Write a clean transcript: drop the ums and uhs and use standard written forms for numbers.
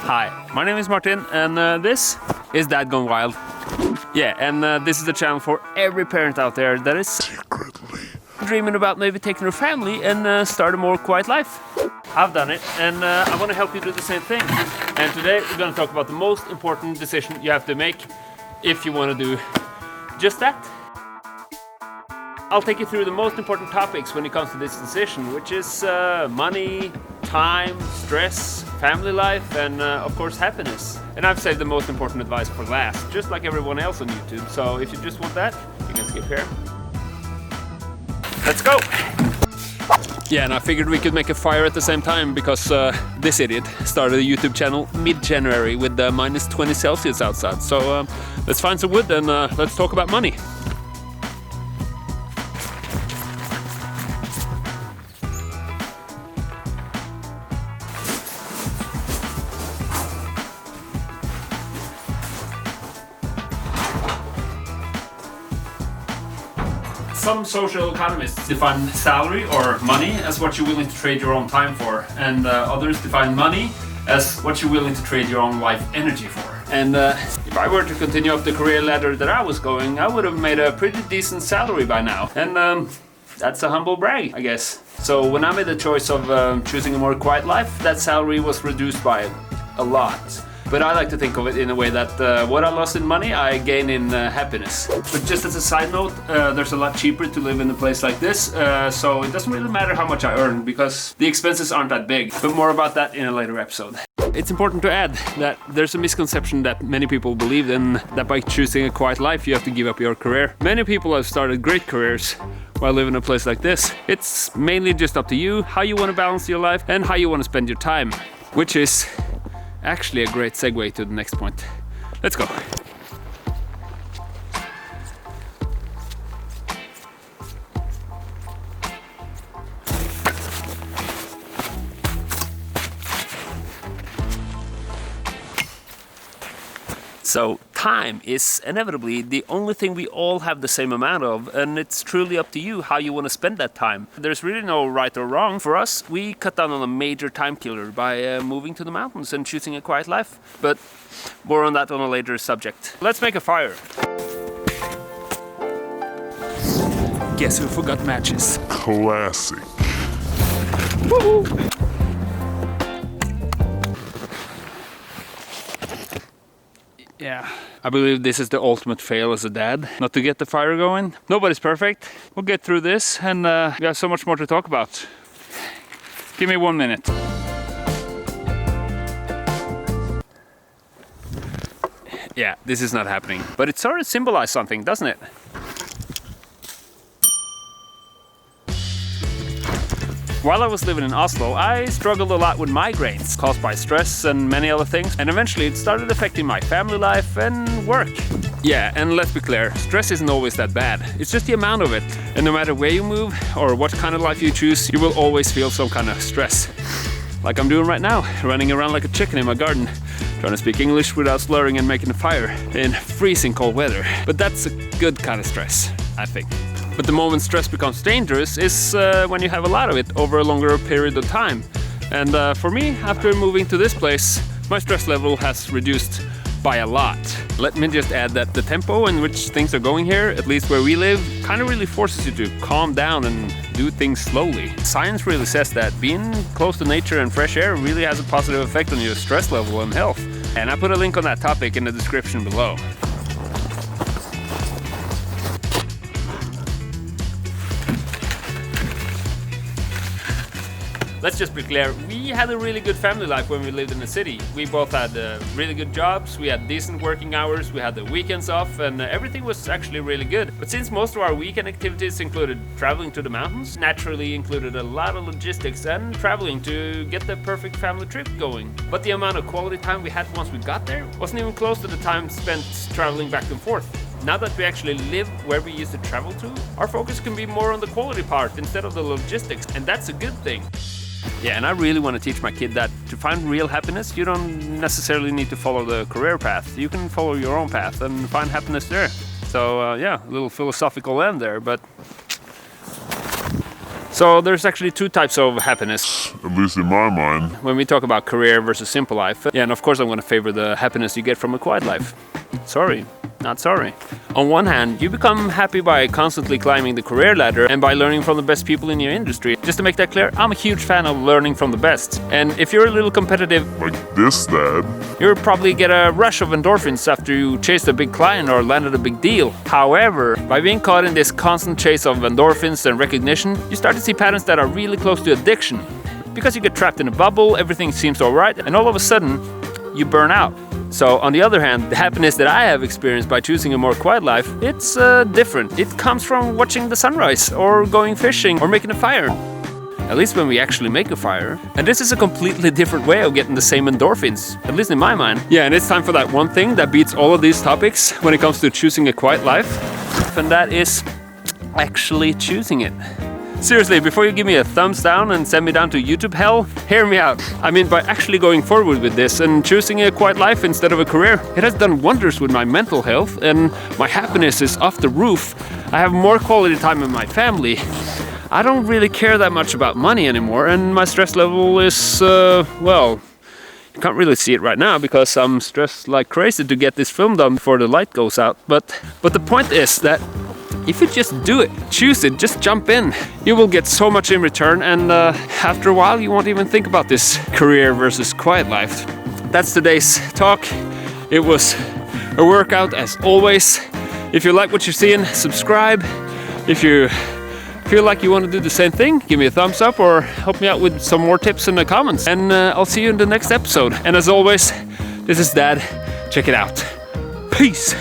Hi, my name is Martin, and this is Dad Gone Wild. Yeah, and this is the channel for every parent out there that is secretly dreaming about maybe taking their family and start a more quiet life. I've done it, and I want to help you do the same thing. And today we're going to talk about the most important decision you have to make if you want to do just that. I'll take you through the most important topics when it comes to this decision, which is money, time, stress, family life, and of course happiness. And I've saved the most important advice for last, just like everyone else on YouTube. So if you just want that, you can skip here. Let's go! Yeah, and I figured we could make a fire at the same time because this idiot started a YouTube channel mid-January with minus 20 Celsius outside. So let's find some wood and let's talk about money. Some social economists define salary or money as what you're willing to trade your own time for, and others define money as what you're willing to trade your own life energy for. And if I were to continue up the career ladder that I was going, I would have made a pretty decent salary by now. And that's a humble brag, I guess. So when I made the choice of choosing a more quiet life, that salary was reduced by a lot. But I like to think of it in a way that what I lost in money, I gain in happiness. But just as a side note, there's a lot cheaper to live in a place like this, so it doesn't really matter how much I earn because the expenses aren't that big. But more about that in a later episode. It's important to add that there's a misconception that many people believe in, that by choosing a quiet life you have to give up your career. Many people have started great careers while living in a place like this. It's mainly just up to you, how you want to balance your life and how you want to spend your time, which is actually a great segue to the next point. Let's go. So time is inevitably the only thing we all have the same amount of, and it's truly up to you how you want to spend that time. There's really no right or wrong. For us, we cut down on a major time killer by moving to the mountains and choosing a quiet life. But more on that on a later subject. Let's make a fire. Guess who forgot matches? Classic. Woo-hoo. Yeah, I believe this is the ultimate fail as a dad, not to get the fire going. Nobody's perfect. We'll get through this, and we have so much more to talk about. Give me 1 minute. Yeah, this is not happening, but it sort of symbolizes something, doesn't it? While I was living in Oslo, I struggled a lot with migraines caused by stress and many other things, and eventually it started affecting my family life and work. Yeah, and let's be clear, stress isn't always that bad. It's just the amount of it. And no matter where you move or what kind of life you choose, you will always feel some kind of stress. Like I'm doing right now, running around like a chicken in my garden, trying to speak English without slurring and making a fire in freezing cold weather. But that's a good kind of stress, I think. But the moment stress becomes dangerous is when you have a lot of it over a longer period of time. And for me, after moving to this place, my stress level has reduced by a lot. Let me just add that the tempo in which things are going here, at least where we live, kind of really forces you to calm down and do things slowly. Science really says that being close to nature and fresh air really has a positive effect on your stress level and health. And I put a link on that topic in the description below. Let's just be clear, we had a really good family life when we lived in the city. We both had really good jobs, we had decent working hours, we had the weekends off, and everything was actually really good. But since most of our weekend activities included traveling to the mountains, naturally included a lot of logistics and traveling to get the perfect family trip going. But the amount of quality time we had once we got there wasn't even close to the time spent traveling back and forth. Now that we actually live where we used to travel to, our focus can be more on the quality part instead of the logistics, and that's a good thing. Yeah, and I really want to teach my kid that to find real happiness, you don't necessarily need to follow the career path. You can follow your own path and find happiness there. So yeah, a little philosophical end there, but So there's actually two types of happiness. At least in my mind. When we talk about career versus simple life. Yeah, and of course I'm going to favor the happiness you get from a quiet life. Sorry, not sorry. On one hand, you become happy by constantly climbing the career ladder and by learning from the best people in your industry. Just to make that clear, I'm a huge fan of learning from the best. And if you're a little competitive, like this, Dad, you'll probably get a rush of endorphins after you chased a big client or landed a big deal. However, by being caught in this constant chase of endorphins and recognition, you start to see patterns that are really close to addiction. Because you get trapped in a bubble, everything seems alright, and all of a sudden, you burn out. So on the other hand, the happiness that I have experienced by choosing a more quiet life, it's different. It comes from watching the sunrise, or going fishing, or making a fire. At least when we actually make a fire. And this is a completely different way of getting the same endorphins, at least in my mind. Yeah, and it's time for that one thing that beats all of these topics when it comes to choosing a quiet life, and that is actually choosing it. Seriously, before you give me a thumbs down and send me down to YouTube hell, hear me out. I mean, by actually going forward with this and choosing a quiet life instead of a career, it has done wonders with my mental health, and my happiness is off the roof. I have more quality time with my family. I don't really care that much about money anymore, and my stress level is, well, you can't really see it right now because I'm stressed like crazy to get this film done before the light goes out. But the point is that if you just do it, choose it, just jump in, you will get so much in return, and after a while you won't even think about this career versus quiet life. That's today's talk. It was a workout as always. If you like what you're seeing, subscribe. If you feel like you want to do the same thing, give me a thumbs up or help me out with some more tips in the comments. And I'll see you in the next episode. And as always, this is Dad. Check it out. Peace.